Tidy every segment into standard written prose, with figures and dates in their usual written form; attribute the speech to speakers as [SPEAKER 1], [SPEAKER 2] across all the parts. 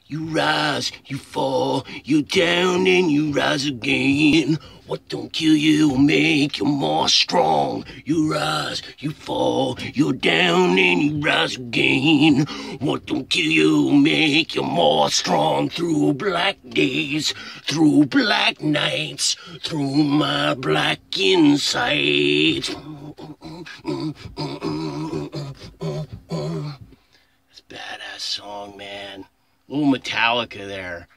[SPEAKER 1] You rise, you fall, you down and you rise again. What don't kill you will make you more strong. You rise, you fall, you're down and you rise again. What don't kill you will make you more strong. Through black days, through black nights, through my black insides. That's a badass song, man. Little Metallica there.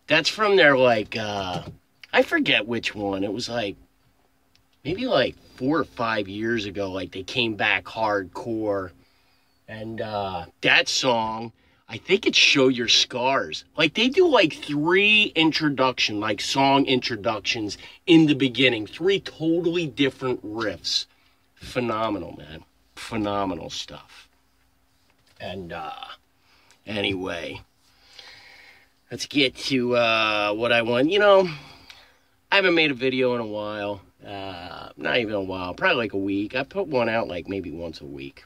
[SPEAKER 1] That's from their, like, I forget which one. It was like, maybe like 4 or 5 years ago, like they came back hardcore. And that song, I think it's Show Your Scars. Like they do like 3 song introductions in the beginning. 3 totally different riffs. Phenomenal, man. Phenomenal stuff. And anyway, let's get to what I want. You know, I haven't made a video in a while. Not even a while. Probably like a week. I put one out like maybe once a week.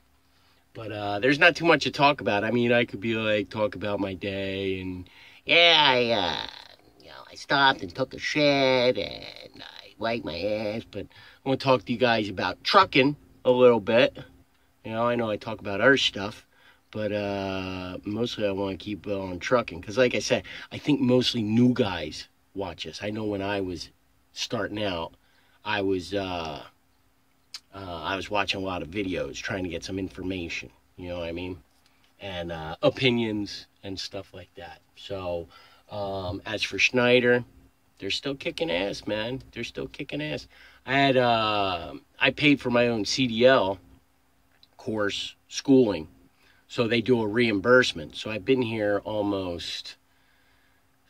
[SPEAKER 1] But there's not too much to talk about. I mean, I could be like, talk about my day. And yeah, I stopped and took a shit. And I wiped my ass. But I want to talk to you guys about trucking a little bit. You know I talk about other stuff. But mostly I want to keep on trucking. Because like I said, I think mostly new guys watch us. I know when I was starting out, I was watching a lot of videos, trying to get some information. You know what I mean? And opinions and stuff like that. So as for Schneider, they're still kicking ass, man. They're still kicking ass. I paid for my own CDL course schooling. So they do a reimbursement. So I've been here almost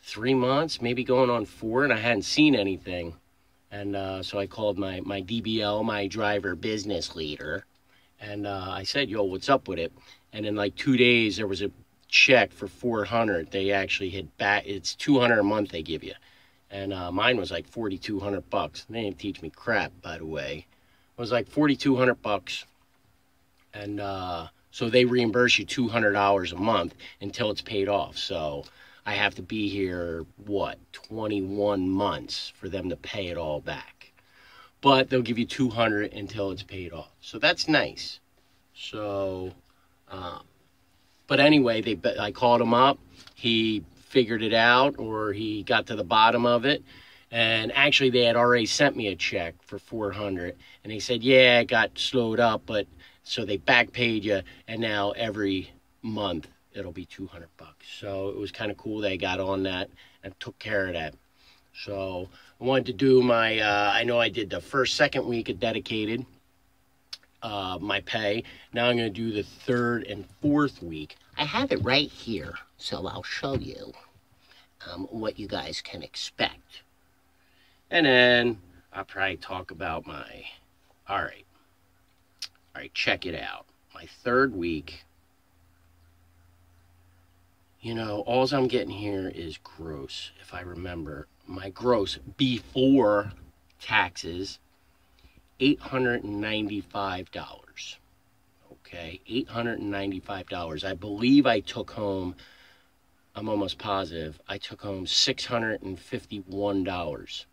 [SPEAKER 1] 3 months, maybe going on 4, and I hadn't seen anything. And so I called my DBL, my driver business leader, and I said, yo, what's up with it? And in like 2 days, there was a check for $400. They actually hit back. It's $200 a month they give you. And mine was like $4,200. They didn't teach me crap, by the way. It was like $4,200. And so they reimburse you $200 a month until it's paid off. So I have to be here, 21 months for them to pay it all back. But they'll give you $200 until it's paid off. So that's nice. So, but anyway, I called him up. He figured it out, or he got to the bottom of it. And actually, they had already sent me a check for $400. And they said, yeah, it got slowed up, but so they back paid you, and now every month it'll be $200. So it was kind of cool they got on that and took care of that. So I wanted to do my, I know I did the second week of dedicated, my pay. Now I'm going to do the 3rd and 4th week. I have it right here, so I'll show you what you guys can expect. And then I'll probably talk about my, all right, check it out. My 3rd week, you know, all I'm getting here is gross, if I remember. My gross before taxes, $895. Okay, $895. I believe I took home, I'm almost positive, I took home $651.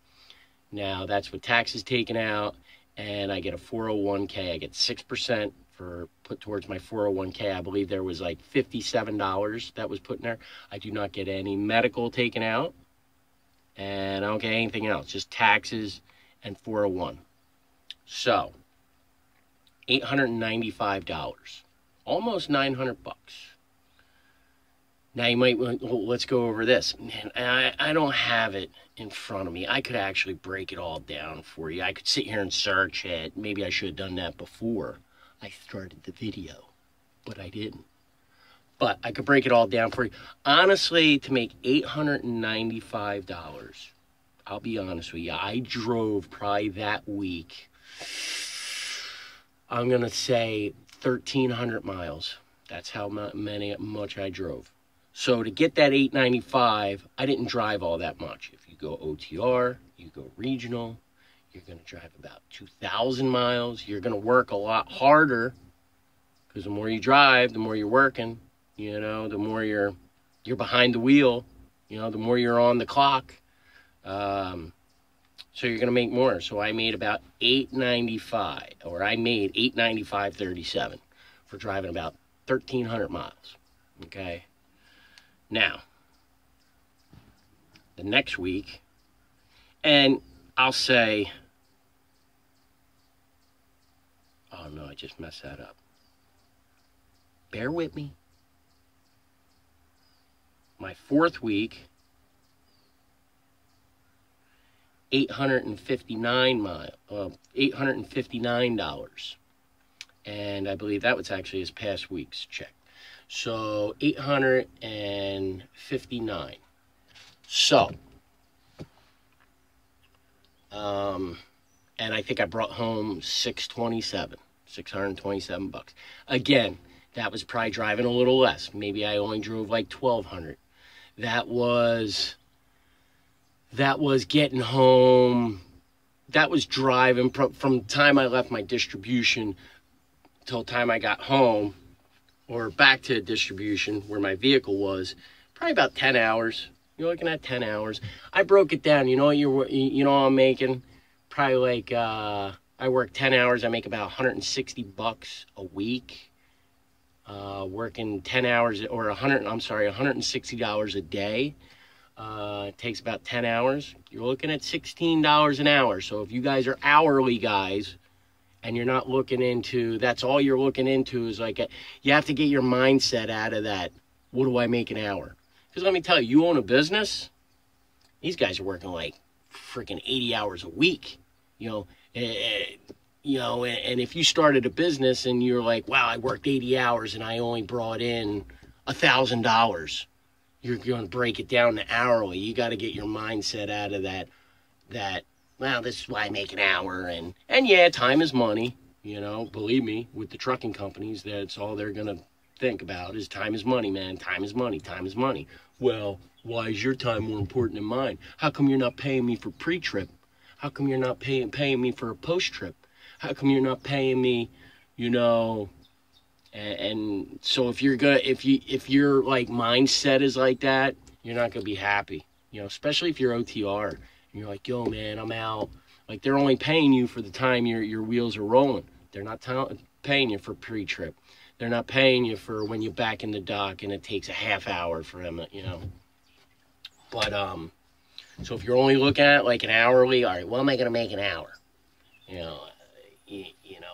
[SPEAKER 1] Now, that's with taxes taken out, and I get a 401k. I get 6% for put towards my 401k. I believe there was like $57 that was put in there. I do not get any medical taken out, and I don't get anything else, just taxes and 401. So, $895, almost $900. Now you might, well, let's go over this. Man, I don't have it in front of me. I could actually break it all down for you. I could sit here and search it. Maybe I should have done that before I started the video, but I didn't. But I could break it all down for you. Honestly, to make $895, I'll be honest with you, I drove probably that week, I'm going to say 1,300 miles. That's how much I drove. So to get that $895, I didn't drive all that much. If you go OTR, you go regional, you're going to drive about 2,000 miles. You're going to work a lot harder because the more you drive, the more you're working. You know, the more you're you're behind the wheel, you know, the more you're on the clock, so you're going to make more. So I made about $8.95, or I made $8.95.37 for driving about 1,300 miles. Okay. Now, the next week, and I'll say, oh no, I just messed that up. Bear with me. My fourth week, $859, and I believe that was actually his past week's check. So 859. So, and I think I brought home 627 bucks. Again, that was probably driving a little less. Maybe I only drove like 1,200. That was getting home. That was driving from the time I left my distribution till the time I got home, or back to distribution where my vehicle was, probably about 10 hours. You're looking at 10 hours. I broke it down. You know what I'm making? Probably like, I work 10 hours. I make about 160 bucks a week. Working 10 hours, or $160 a day. It takes about 10 hours. You're looking at $16 an hour. So if you guys are hourly guys, and you're not looking into, that's all you're looking into is like, you have to get your mindset out of that. What do I make an hour? Because let me tell you, you own a business, these guys are working like freaking 80 hours a week, and if you started a business and you're like, wow, I worked 80 hours and I only brought in $1,000, you're going to break it down to hourly. You got to get your mindset out of that, well, this is why I make an hour, and yeah, time is money, believe me, with the trucking companies, that's all they're going to think about is time is money, man. Time is money. Time is money. Well, why is your time more important than mine? How come you're not paying me for pre-trip? How come you're not paying me for a post-trip? How come you're not paying me, and so if your like mindset is like that, you're not going to be happy, especially if you're OTR and you're like, yo, man, I'm out. Like, they're only paying you for the time your wheels are rolling. They're not paying you for pre-trip. They're not paying you for when you're back in the dock and it takes a half hour for them, But, so if you're only looking at like an hourly, all right, what am I going to make an hour?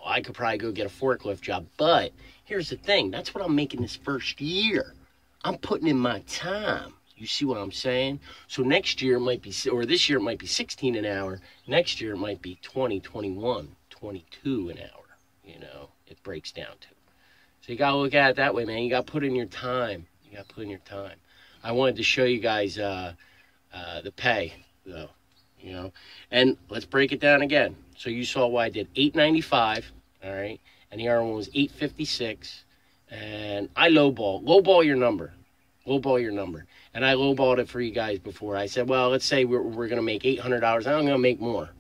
[SPEAKER 1] I could probably go get a forklift job. But here's the thing. That's what I'm making this first year. I'm putting in my time. You see what I'm saying? So next year it might be, or this year it might be 16 an hour. Next year it might be 20, 21, 22 an hour. It breaks down to. So you got to look at it that way, man. You got to put in your time. I wanted to show you guys the pay, though, And let's break it down again. So you saw what I did, $8.95, all right? And the other one was $8.56. And I lowball your number. And I lowballed it for you guys before. I said, well, let's say we're going to make $800. I'm going to make more.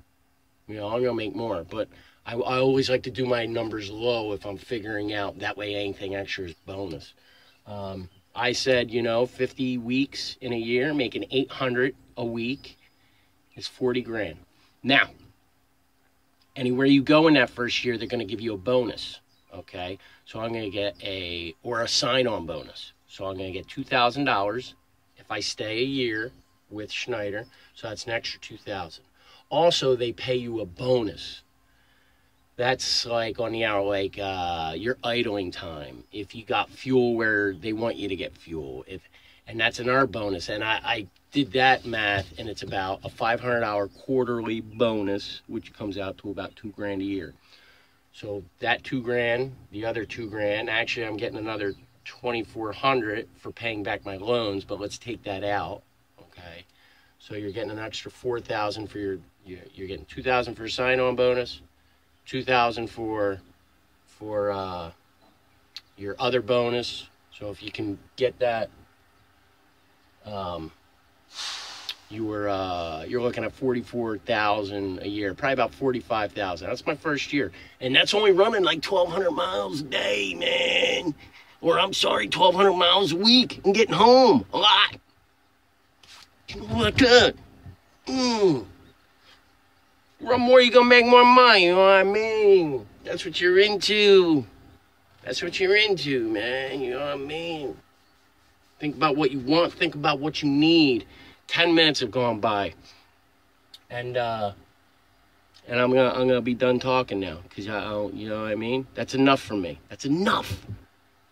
[SPEAKER 1] I'm going to make more. But I always like to do my numbers low if I'm figuring out. That way anything extra is bonus. I said, 50 weeks in a year, making $800 a week is 40 grand. Now, anywhere you go in that first year, they're going to give you a bonus. Okay? So I'm going to get a sign-on bonus. So I'm going to get $2,000 if I stay a year with Schneider. So that's an extra $2,000. Also, they pay you a bonus. That's like on the hour, like your idling time. If you got fuel where they want you to get fuel, and that's another bonus. And I did that math, and it's about a $500 quarterly bonus, which comes out to about $2 grand a year. So that $2 grand, the other $2 grand. Actually, I'm getting another $2,400 for paying back my loans, but let's take that out. Okay, so you're getting an extra $4,000 for you're getting $2,000 for a sign-on bonus. $2,000 for your other bonus. So if you can get that, you're looking at $44,000 a year, probably about $45,000. That's my first year, and that's only running like 1,200 miles a day, man. Or I'm sorry, 1,200 miles a week and getting home a lot. You know like that. Run more, you're gonna make more money, you know what I mean? That's what you're into. That's what you're into, man, you know what I mean? Think about what you want, think about what you need. 10 minutes have gone by. And I'm gonna be done talking now, because I don't, you know what I mean? That's enough for me. That's enough.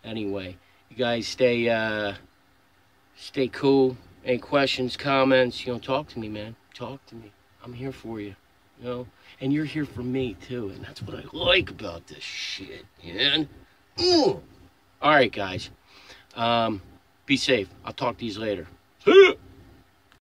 [SPEAKER 1] Anyway, you guys stay cool. Any questions, comments, you know, talk to me, man. Talk to me. I'm here for you, you know? And you're here for me, too. And that's what I like about this shit, man. All right, guys. Be safe. I'll talk to you later.